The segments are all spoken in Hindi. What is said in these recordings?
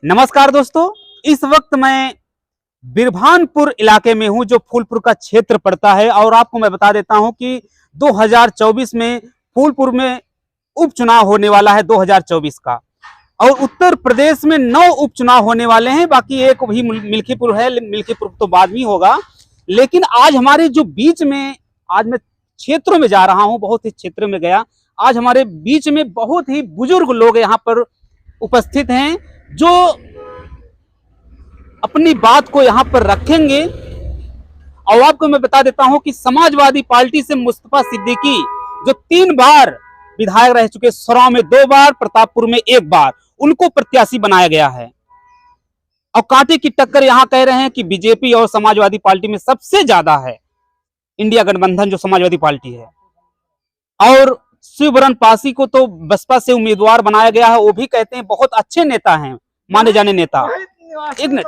नमस्कार दोस्तों, इस वक्त मैं बिरभानपुर इलाके में हूं जो फूलपुर का क्षेत्र पड़ता है। और आपको मैं बता देता हूं कि 2024 में फूलपुर में उपचुनाव होने वाला है 2024 का। और उत्तर प्रदेश में 9 उपचुनाव होने वाले हैं, बाकी एक भी मिल्कीपुर है, मिल्कीपुर तो बाद में होगा। लेकिन आज हमारे जो बीच में, आज मैं क्षेत्रों में जा रहा हूं, बहुत ही क्षेत्र में गया। आज हमारे बीच में बहुत ही बुजुर्ग लोग यहाँ पर उपस्थित हैं जो अपनी बात को यहां पर रखेंगे। और आपको मैं बता देता हूं कि समाजवादी पार्टी से मुस्तफा सिद्दीकी जो 3 बार विधायक रह चुके, सराव में 2 बार, प्रतापपुर में 1 बार, उनको प्रत्याशी बनाया गया है। और कांटे की टक्कर यहां कह रहे हैं कि बीजेपी और समाजवादी पार्टी में सबसे ज्यादा है, इंडिया गठबंधन जो समाजवादी पार्टी है। और शिवबरन पासी को तो बसपा से उम्मीदवार बनाया गया है, वो भी कहते हैं बहुत अच्छे नेता हैं, माने जाने नेता। एक मिनट।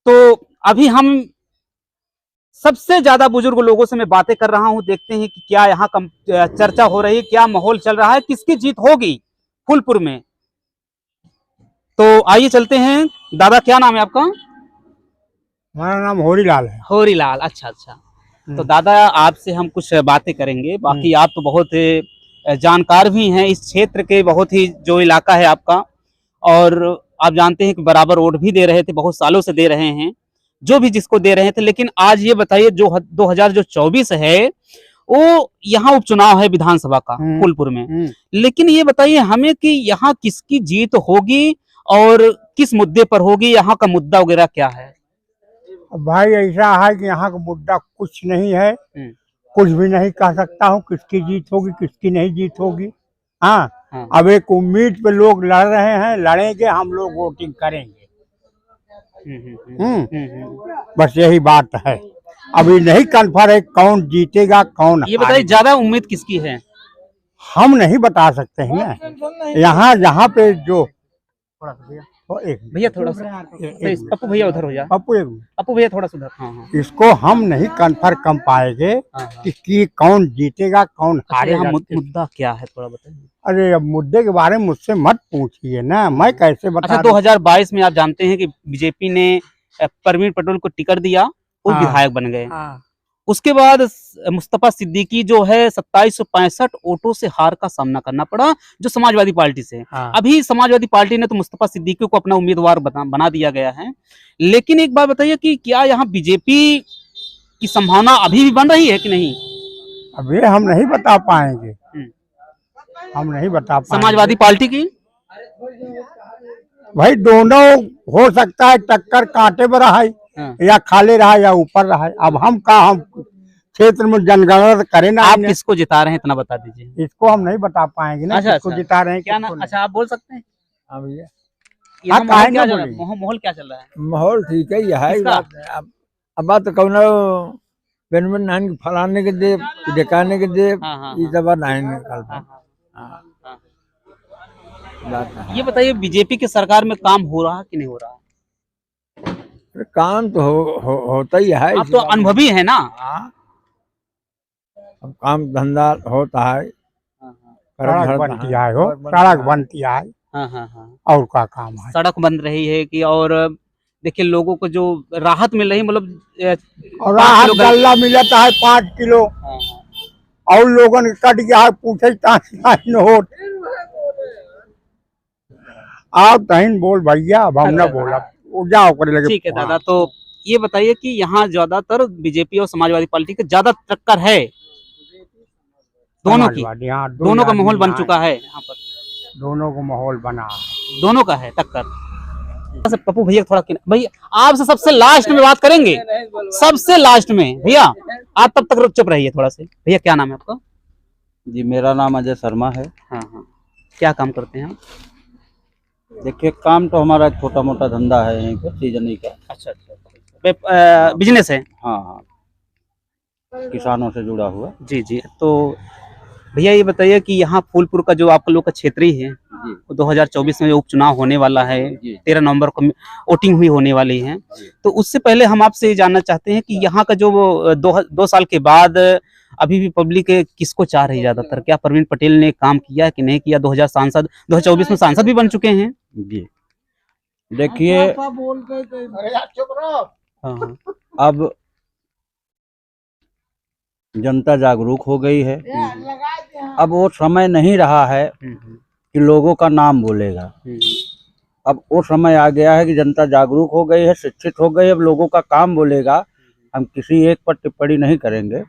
तो अभी हम सबसे ज्यादा बुजुर्ग लोगों से मैं बातें कर रहा हूं, देखते हैं कि क्या यहाँ चर्चा हो रही है, क्या माहौल चल रहा है, किसकी जीत होगी फूलपुर में। तो आइए चलते हैं। दादा, क्या नाम है आपका? हमारा नाम होरीलाल है। होरीलाल, अच्छा। तो दादा, आपसे हम कुछ बातें करेंगे। बाकी आप तो बहुत जानकार भी हैं इस क्षेत्र के, बहुत ही जो इलाका है आपका। और आप जानते हैं कि बराबर वोट भी दे रहे थे, बहुत सालों से दे रहे हैं, जो भी जिसको दे रहे थे। लेकिन आज ये बताइए, जो 2024 है वो यहाँ उपचुनाव है विधानसभा का फूलपुर में। लेकिन ये बताइए हमें कि यहाँ किसकी जीत होगी और किस मुद्दे पर होगी, यहाँ का मुद्दा वगैरह क्या है? भाई ऐसा है कि यहाँ का मुद्दा कुछ नहीं है, कुछ भी नहीं कह सकता हूँ किसकी जीत होगी किसकी नहीं जीत होगी। हाँ, अब एक उम्मीद पे लोग लड़ रहे हैं, लड़ेंगे, हम लोग वोटिंग करेंगे। बस यही बात है। अभी नहीं कन्फर्म है कौन जीतेगा कौन। ये बताइए ज्यादा उम्मीद किसकी है? हम नहीं बता सकते हैं ना। यहाँ पे जो भैया थोड़ा सा, पप्पू भैया उधर हो जा। पप्पू भैया थोड़ा सा उधर। हाँ। इसको हम नहीं कन्फर्म कर पाएंगे कि कौन जीतेगा कौन हारेगा। मुद्दा क्या है थोड़ा बताइए। अरे अब मुद्दे के बारे में मुझसे मत पूछिए ना, मैं कैसे बता। अच्छा, 2022 में आप जानते हैं कि बीजेपी ने परवीन पटेल को टिकट दिया, वो विधायक बन गए। उसके बाद मुस्तफा सिद्दीकी जो है 2765 वोटों से हार का सामना करना पड़ा जो समाजवादी पार्टी से। अभी समाजवादी पार्टी ने तो मुस्तफा सिद्दीकी को अपना उम्मीदवार बना दिया गया है। लेकिन एक बात बताइए कि क्या यहाँ बीजेपी की संभावना अभी भी बन रही है कि नहीं? अभी हम नहीं बता पाएंगे, हम नहीं बता पाएंगे। समाजवादी पार्टी की भाई दोनों हो सकता है, टक्कर कांटे पर रहा है या खाले रहा या ऊपर रहा है। अब हम क्षेत्र में जनगणना करें ना। आप किसको जिता रहे हैं इतना बता दीजिए। इसको हम नहीं बता पाएंगे ना। किसको जिता रहे हैं क्या ना? अच्छा, आप बोल सकते हैं। हाँ भैया, माहौल क्या चल रहा है? माहौल ठीक है, यह है अब बात तो कौन बेनबन नान फलाने के दे दिखाने के दे ये सब नहीं निकल। ये बताइए बीजेपी की सरकार में काम हो रहा कि नहीं हो रहा? काम तो होता ही है। आप तो अनुभवी है ना। अब काम धंधा होता है, सड़क बनती है, सड़क बनती है। और क्या काम है? सड़क बन रही है कि, और देखिए लोगों को जो राहत मिल रही, मतलब राहत गल्ला मिलता है 5 किलो। और लोगों ने कट गया है, पूछे नोट। आप तहीन बोल भैया, अब हम न बोला जाओ करे लगे। ठीक है दादा, तो ये बताइए कि यहाँ ज्यादातर बीजेपी और समाजवादी पार्टी के ज्यादा टक्कर है, दोनों की। दोनों का माहौल बन चुका है यहाँ पर, दोनों को माहौल बना, दोनों का है टक्कर। पप्पू भैया थोड़ा भैया आपसे सबसे लास्ट में बात करेंगे, सबसे लास्ट में। भैया आप तब तक चुप रहिए थोड़ा से। भैया क्या नाम है आपका? जी, मेरा नाम अजय शर्मा है। हाँ। क्या काम करते हैं? देखिए, काम तो हमारा छोटा मोटा धंधा है यहीं पे, सीजनी का। अच्छा, बिजनेस है। हाँ, किसानों से जुड़ा हुआ। जी। तो भैया ये बताइए कि यहाँ फूलपुर का जो आप लोग का क्षेत्रीय है, 2024 में उपचुनाव होने वाला है, 13 नवंबर को वोटिंग हुई होने वाली है। तो उससे पहले हम आपसे ये जानना चाहते हैं कि यहाँ का जो 2 साल के बाद अभी भी पब्लिक किसको चाह रही ज्यादातर? क्या प्रवीण पटेल ने काम किया कि नहीं किया? 2024 में सांसद भी बन चुके हैं। जी देखिए, हाँ, अब जनता जागरूक हो गई है। अब वो समय नहीं रहा है कि लोगों का नाम बोलेगा। अब वो समय आ गया है कि जनता जागरूक हो गई है, शिक्षित हो गई है। अब लोगों का काम बोलेगा। हम किसी एक पर टिप्पणी नहीं करेंगे।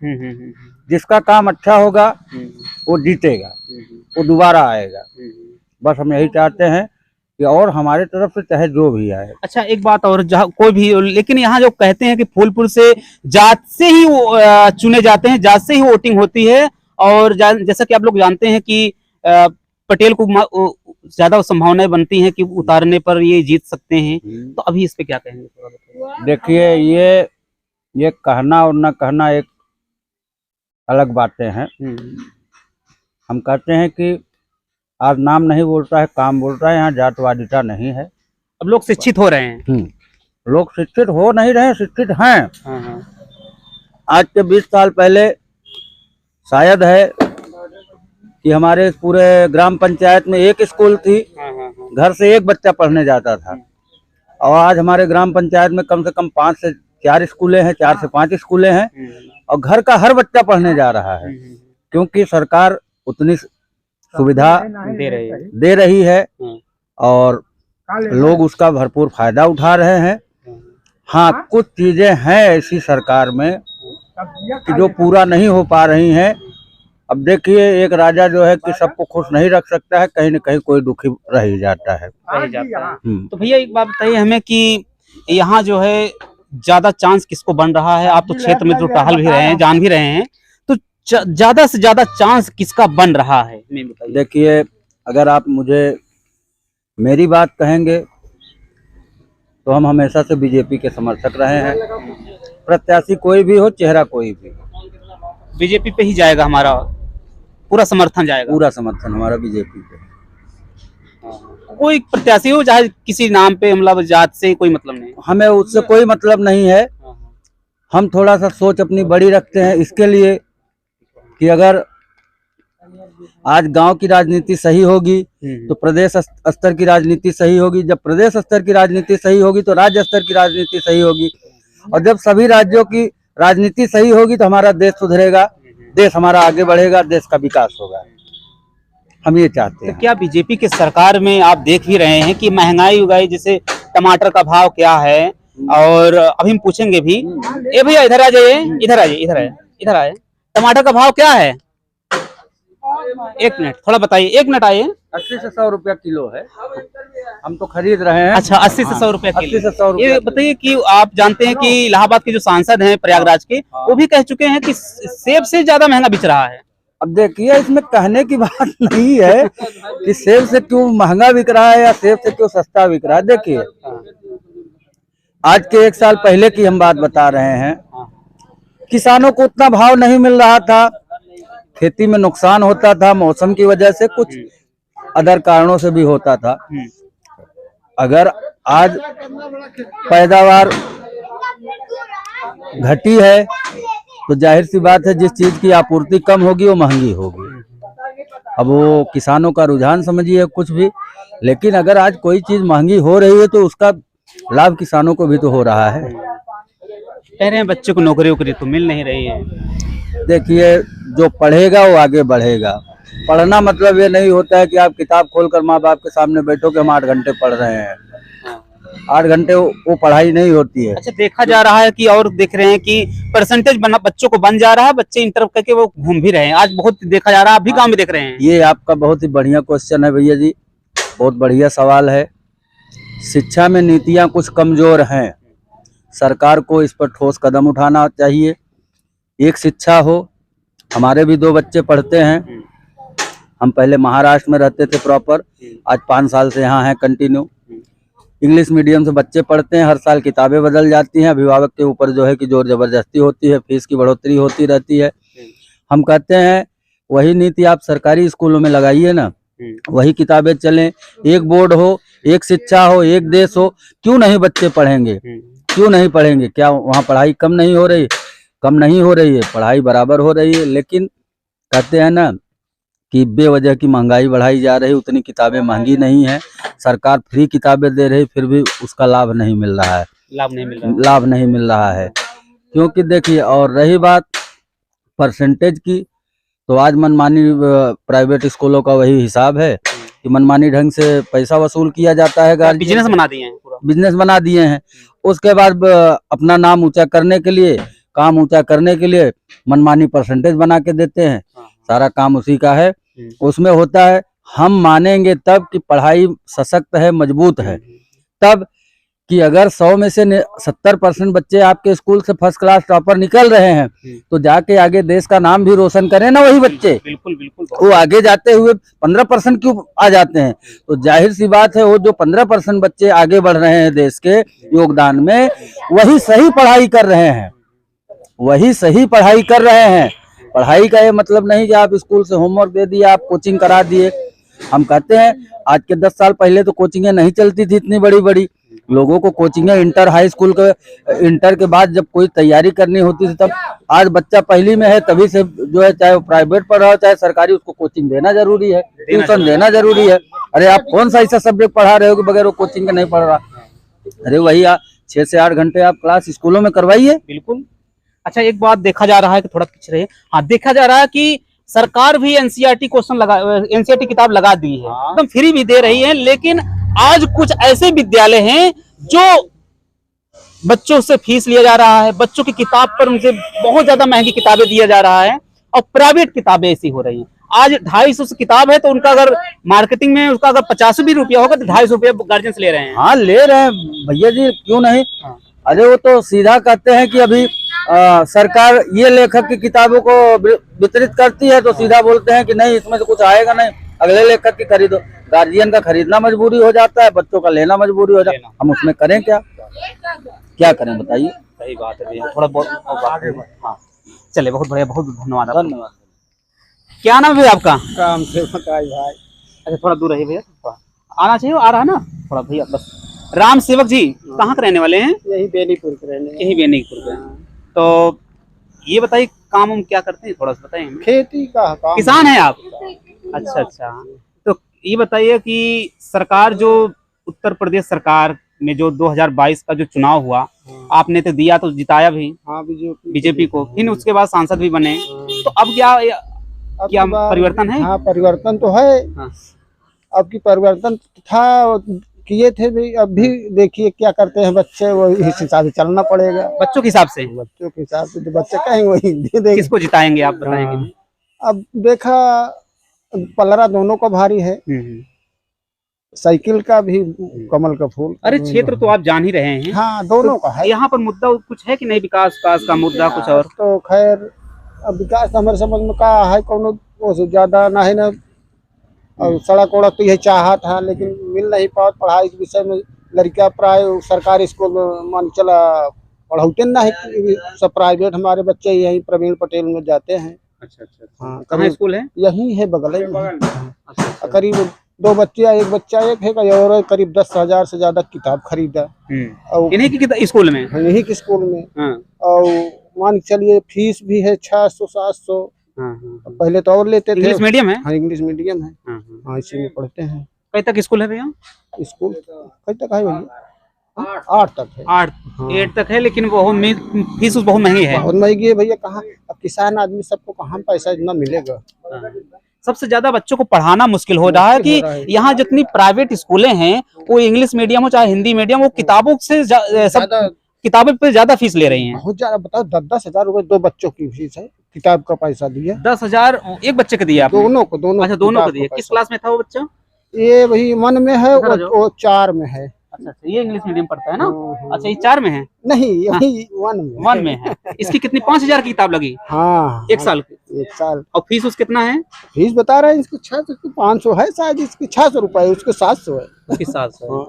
जिसका काम अच्छा होगा वो जीतेगा, वो दोबारा आएगा। बस हम यही चाहते हैं कि और हमारे तरफ से चाहे जो भी आए। अच्छा, एक बात और, जहाँ कोई भी, लेकिन यहाँ जो कहते हैं कि फूलपुर से जात से ही वो चुने जाते हैं, जात से ही वोटिंग होती है, और जैसा कि आप लोग जानते हैं कि पटेल को ज्यादा संभावनाएं बनती हैं कि उतारने पर ये जीत सकते हैं। तो अभी इस पे क्या कहेंगे? देखिए, ये कहना और न कहना एक अलग बातें हैं। हम कहते हैं कि आज नाम नहीं बोलता है, काम बोलता है। यहाँ जातवादिता नहीं है। अब लोग शिक्षित हो रहे हैं। लोग शिक्षित हो नहीं रहे, शिक्षित हैं। हाँ। आज के 20 साल पहले शायद है कि हमारे पूरे ग्राम पंचायत में एक स्कूल थी, घर से एक बच्चा पढ़ने जाता था। और आज हमारे ग्राम पंचायत में कम से कम 5 से 4 स्कूलें हैं, 4 से 5 स्कूलें हैं, और घर का हर बच्चा पढ़ने जा रहा है, क्योंकि सरकार उतनी सुविधा दे रही है और लोग उसका भरपूर फायदा उठा रहे हैं। हाँ, कुछ चीजें हैं ऐसी सरकार में कि जो पूरा नहीं हो पा रही हैं। अब देखिए, एक राजा जो है कि सबको खुश नहीं रख सकता है, कहीं न कहीं कोई दुखी रह ही जाता है। तो भैया एक बात बताइए हमें कि यहाँ जो है ज्यादा चांस किसको बन रहा है? आप तो क्षेत्र में तो टहल भी रहे हैं, जान भी रहे हैं, तो ज्यादा से ज्यादा चांस किसका बन रहा है? देखिए, अगर आप मुझे मेरी बात कहेंगे तो हम हमेशा से बीजेपी के समर्थक रहे हैं। प्रत्याशी कोई भी हो, चेहरा कोई भी, बीजेपी पे ही जाएगा, हमारा पूरा समर्थन जाएगा। पूरा समर्थन हमारा बीजेपी पे। कोई प्रत्याशी हो, चाहे किसी नाम पे, मतलब जात से कोई मतलब नहीं, हमें उससे कोई मतलब नहीं है। हम थोड़ा सा सोच अपनी बड़ी रखते हैं इसके लिए कि अगर आज गांव की राजनीति सही होगी तो प्रदेश स्तर की राजनीति सही होगी। जब प्रदेश स्तर की राजनीति सही होगी तो राज्य स्तर की राजनीति सही होगी, और जब सभी राज्यों की राजनीति सही होगी तो हमारा देश सुधरेगा, देश हमारा आगे बढ़ेगा, देश का विकास होगा। हम ये चाहते हैं। तो क्या बीजेपी के सरकार में आप देख भी रहे हैं कि महंगाई उगाई, जैसे टमाटर का भाव क्या है, और अभी हम पूछेंगे भी। ए भैया इधर आ जाइए, इधर आ जाइए, इधर आए। टमाटर का भाव क्या है? एक मिनट, थोड़ा बताइए, 1 मिनट आइए। 80 से 100 रुपया किलो है, हम तो खरीद रहे हैं। अच्छा, 80 से 100 रुपया किलो। 80 से 100 रुपया। ये बताइए कि आप जानते हैं कि इलाहाबाद के जो सांसद हैं प्रयागराज के, वो भी कह चुके हैं कि सेब से ज्यादा महंगा बिक रहा है। अब देखिए, इसमें कहने की बात नहीं है कि सेब से क्यों महंगा बिक रहा है या सेब से क्यों सस्ता बिक रहा है। देखिए, आज के 1 साल पहले की हम बात बता रहे हैं। किसानों को उतना भाव नहीं मिल रहा था, खेती में नुकसान होता था, मौसम की वजह से, कुछ अदर कारणों से भी होता था। अगर आज पैदावार घटी है तो जाहिर सी बात है, जिस चीज की आपूर्ति कम होगी वो महंगी होगी। अब वो किसानों का रुझान समझिए कुछ भी, लेकिन अगर आज कोई चीज महंगी हो रही है तो उसका लाभ किसानों को भी तो हो रहा है। कह रहे हैं बच्चों को नौकरी वोकरी तो मिल नहीं रही है। देखिए, जो पढ़ेगा वो आगे बढ़ेगा। पढ़ना मतलब ये नहीं होता है कि आप किताब खोलकर माँ बाप के सामने बैठो कि हम 8 घंटे पढ़ रहे हैं। 8 घंटे वो पढ़ाई नहीं होती है। अच्छा, देखा जा रहा है कि, और देख रहे हैं कि परसेंटेज बना बच्चों को बन जा रहा है, बच्चे इंटर करके वो घूम भी रहे हैं। आज बहुत देखा जा रहा है, आप भी गाँव में देख रहे हैं। ये आपका बहुत ही बढ़िया क्वेश्चन है भैया जी, बहुत बढ़िया सवाल है। शिक्षा में नीतियां कुछ कमजोर हैं, सरकार को इस पर ठोस कदम उठाना चाहिए। एक शिक्षा हो, हमारे भी 2 बच्चे पढ़ते हैं। हम पहले महाराष्ट्र में रहते थे प्रॉपर, आज 5 साल से यहाँ हैं कंटिन्यू। इंग्लिश मीडियम से बच्चे पढ़ते हैं, हर साल किताबें बदल जाती हैं, अभिभावक के ऊपर जो है कि जोर जबरदस्ती होती है, फीस की बढ़ोतरी होती रहती है। हम कहते हैं वही नीति आप सरकारी स्कूलों में लगाइए ना, वही किताबें चलें, एक बोर्ड हो, एक शिक्षा हो, एक देश हो। क्यों नहीं बच्चे पढ़ेंगे, क्यों नहीं पढ़ेंगे? क्या वहाँ पढ़ाई कम नहीं हो रही? कम नहीं हो रही है, पढ़ाई बराबर हो रही है, लेकिन कहते हैं ना कि बेवजह की महंगाई बढ़ाई जा रही, उतनी किताबें महंगी नहीं है। सरकार फ्री किताबें दे रही, फिर भी उसका लाभ नहीं मिल रहा है, लाभ नहीं मिल रहा है। क्योंकि देखिए, और रही बात परसेंटेज की, तो आज मनमानी प्राइवेट स्कूलों का वही हिसाब है कि मनमानी ढंग से पैसा वसूल किया जाता है। बिजनेस बना दिए हैं, पूरा बिजनेस बना दिए हैं। उसके बाद अपना नाम ऊंचा करने के लिए, काम ऊंचा करने के लिए मनमानी परसेंटेज बना के देते हैं। सारा काम उसी का है। उसमें होता है, हम मानेंगे तब कि पढ़ाई सशक्त है, मजबूत है, तब कि अगर 100 में से 70% बच्चे आपके स्कूल से फर्स्ट क्लास टॉपर निकल रहे हैं, तो जाके आगे देश का नाम भी रोशन करें ना वही बच्चे। बिल्कुल बिल्कुल। वो आगे जाते हुए 15% क्यों आ जाते हैं? तो जाहिर सी बात है, वो जो 15% बच्चे आगे बढ़ रहे हैं देश के योगदान में, वही सही पढ़ाई कर रहे हैं, वही सही पढ़ाई कर रहे हैं। पढ़ाई का ये मतलब नहीं कि आप स्कूल से होमवर्क दे दिए, आप कोचिंग करा दिए। हम कहते हैं, आज के 10 साल पहले तो कोचिंगें नहीं चलती थी इतनी बड़ी बड़ी, लोगों को कोचिंगें इंटर हाई स्कूल के, इंटर के बाद जब कोई तैयारी करनी होती थी, तब आज बच्चा पहली में है तभी से जो है, चाहे वो प्राइवेट पढ़ रहा हो चाहे सरकारी, उसको कोचिंग देना जरूरी है, ट्यूशन देना जरूरी है। अरे आप कौन सा ऐसा सब्जेक्ट पढ़ा रहे हो कि बगैर वो कोचिंग के नहीं पढ़ रहा? अरे वही 6 से 8 घंटे आप क्लास स्कूलों में करवाइए। बिल्कुल। अच्छा, एक बात देखा जा रहा है कि थोड़ा पीछे रहिए, हाँ, देखा जा रहा है कि सरकार भी एनसीईआरटी एनसीईआरटी किताब लगा दी है, एकदम फ्री भी दे रही है, लेकिन आज कुछ ऐसे विद्यालय हैं जो बच्चों से फीस लिया जा रहा है, बच्चों की किताब पर उनसे बहुत ज्यादा महंगी किताबें दिया जा रहा है, और प्राइवेट किताबें ऐसी हो रही हैं। आज 250 किताब है, तो उनका अगर मार्केटिंग में उसका अगर 50 भी रुपया होगा, तो 250 रुपया गार्जियन ले रहे हैं। हाँ, ले रहे हैं भैया जी, क्यों नहीं। अरे वो तो सीधा कहते हैं कि अभी सरकार ये लेखक की किताबों को वितरित करती है, तो सीधा बोलते हैं कि नहीं, इसमें से कुछ आएगा नहीं, अगले लेखक की खरीदो। गार्जियन का खरीदना मजबूरी हो जाता है, बच्चों का लेना मजबूरी हो जाता है। हम उसमें करें क्या करें बताइए? सही बात है भैया, थोड़ा बहुत हाँ, चले, बहुत बढ़िया, बहुत धन्यवाद। धन्यवाद। क्या नाम है आपका? काम से बताइए भाई। अच्छा, थोड़ा दूर रहिए भैया, थोड़ा आना चाहिए, आ रहा है ना थोड़ा भैया, बस। राम सेवक जी कहाँ के रहने वाले हैं? यही बेनीपुर के रहने, यही बेनीपुर के। तो ये बताइए, काम हम क्या करते हैं, थोड़ा सा बताइए हमें। खेती का काम। किसान हैं आप? अच्छा। तो ये बताइए कि सरकार जो, उत्तर प्रदेश सरकार में जो 2022 का जो चुनाव हुआ, आपने तो दिया, तो जिताया भी हाँ, बीजेपी को, फिर उसके बाद सांसद भी बने, तो अब क्या परिवर्तन है? हाँ, परिवर्तन तो है। अब की परिवर्तन था, किए थे भी, अब भी देखिए क्या करते हैं बच्चे, वो इस हिसाब से चलना पड़ेगा। बच्चों के हिसाब से जो बच्चे कहेंगे वही दे देंगे। किसको जिताएंगे आप बताएंगे? अब देखा, पलरा दोनों का भारी है, साइकिल का भी, कमल का फूल। अरे क्षेत्र तो आप जान ही रहे हैं। हाँ, दोनों का है। यहाँ पर मुद्दा कुछ है कि नहीं, विकास का मुद्दा कुछ और? तो खैर, अब विकास हमारे समझ में का है, कौन वो ज्यादा ना है ना, और सड़क वड़क तो यही चाहा था, लेकिन मिल नहीं पाओ। पढ़ाई के विषय में लड़कियां प्राय सरकारी स्कूल में मान चला पढ़ाते ना है, सब प्राइवेट। हमारे बच्चे यही प्रवीण पटेल में जाते हैं। अच्छा। हाँ, कहाँ स्कूल है? यही है बगल में। करीब 2 बच्चे, एक बच्चा एक है, और करीब 10,000 से ज्यादा किताब खरीदा इन्हीं की स्कूल में, यही के स्कूल में। और मान चलिए फीस भी है 600-700। पहले तो और लेते थे। इंग्लिश मीडियम है? हाँ, इंग्लिश मीडियम है। हाँ, इसी में पढ़ते हैं। कई तक स्कूल है भैया? स्कूल कई तक है भैया? 8 तक है। 8 तक है, लेकिन वो फीस बहुत महंगी है। बहुत महंगी है भैया। कहाँ अब किसान आदमी सबको कहाँ पैसा इतना मिलेगा? सबसे ज्यादा बच्चों को पढ़ाना मुश्किल हो रहा है कि यहाँ जितनी प्राइवेट स्कूलें हैं, वो इंग्लिश मीडियम हो चाहे हिंदी मीडियम, वो किताबों से किताबों पे ज्यादा फीस ले रही हैं। बहुत ज्यादा। बताओ, 10,000 रुपए 2 बच्चों की फीस है, किताब का पैसा दिया। 10,000 एक बच्चे को दिया? दोनों को। अच्छा, दोनों को दिया। किस क्लास में था वो बच्चा? ये वही 1 में है, वो 4 में है। अच्छा, ये इंग्लिश मीडियम पढ़ता है ना? अच्छा, ये 4 में है? नहीं, यही 1 में है। इसकी कितनी 5,000 की किताब लगी? हाँ, 1 साल की? 1 साल। और फीस उस कितना है? फीस बता रहे हैं इसको 500 है शायद, इसकी 600 रुपए, उसके 700 है। उसकी 700।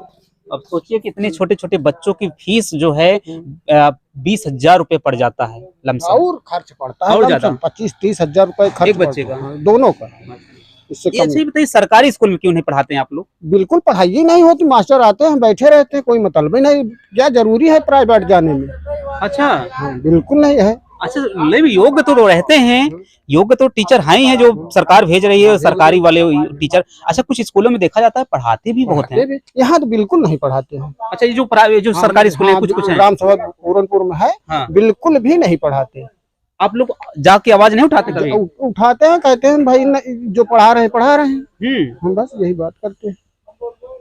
अब सोचिए कि इतने छोटे छोटे बच्चों की फीस जो है 20,000 रुपए पड़ जाता है लमसम। और खर्च पड़ता है और ज्यादा, 25-30 हजार रुपए खर्च एक बच्चे का, दोनों का। इससे ये अच्छा बताइए, सरकारी स्कूल में क्यों नहीं पढ़ाते हैं आप लोग? बिल्कुल पढ़ाई नहीं होती, मास्टर आते हैं बैठे रहते हैं, कोई मतलब ही नहीं। क्या जरूरी है प्राइवेट जाने में? अच्छा। बिल्कुल नहीं है। अच्छा, लेकिन योग्य तो रहते हैं, योग्य तो टीचर हैं ही हैं जो सरकार भेज रही है, सरकारी वाले टीचर। अच्छा, कुछ स्कूलों में देखा जाता है पढ़ाते भी बहुत हैं। यहाँ तो बिल्कुल नहीं पढ़ाते हैं। अच्छा, ये जो सरकारी स्कूल है, कुछ हैं ग्राम सभा पूरनपुर में है, बिल्कुल भी नहीं पढ़ाते। आप लोग जाके आवाज नहीं उठाते कभी? उठाते हैं, कहते हैं भाई जो पढ़ा रहे हैं। हम बस यही बात करते हैं।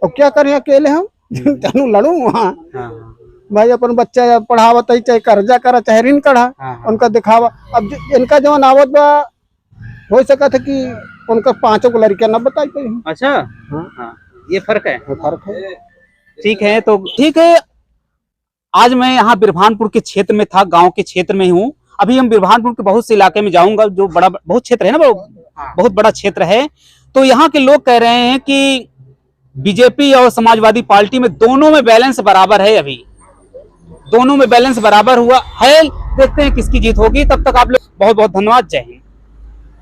और क्या करें, अकेले हम तनु लड़ू वहाँ। भाई अपन बच्चा पढ़ावत है, चाहे कर्जा करा चाहे ऋण करा, उनका दिखावा। अब इनका जवन आवत बा हो सका था कि उनका 5 को लड़कियां न बताई पाई। अच्छा, ये फर्क है। ठीक है, तो ठीक है। आज मैं यहाँ बिरभानपुर के क्षेत्र में था, गांव के क्षेत्र में हूँ। अभी हम बिरभानपुर के बहुत से इलाके में जाऊंगा, जो बहुत क्षेत्र है ना, बहुत बड़ा क्षेत्र है। तो यहाँ के लोग कह रहे हैं कि बीजेपी और समाजवादी पार्टी में दोनों में बैलेंस बराबर है। अभी दोनों में बैलेंस बराबर हुआ है। देखते हैं किसकी जीत होगी। तब तक आप लोग बहुत बहुत धन्यवाद। जय हिंद।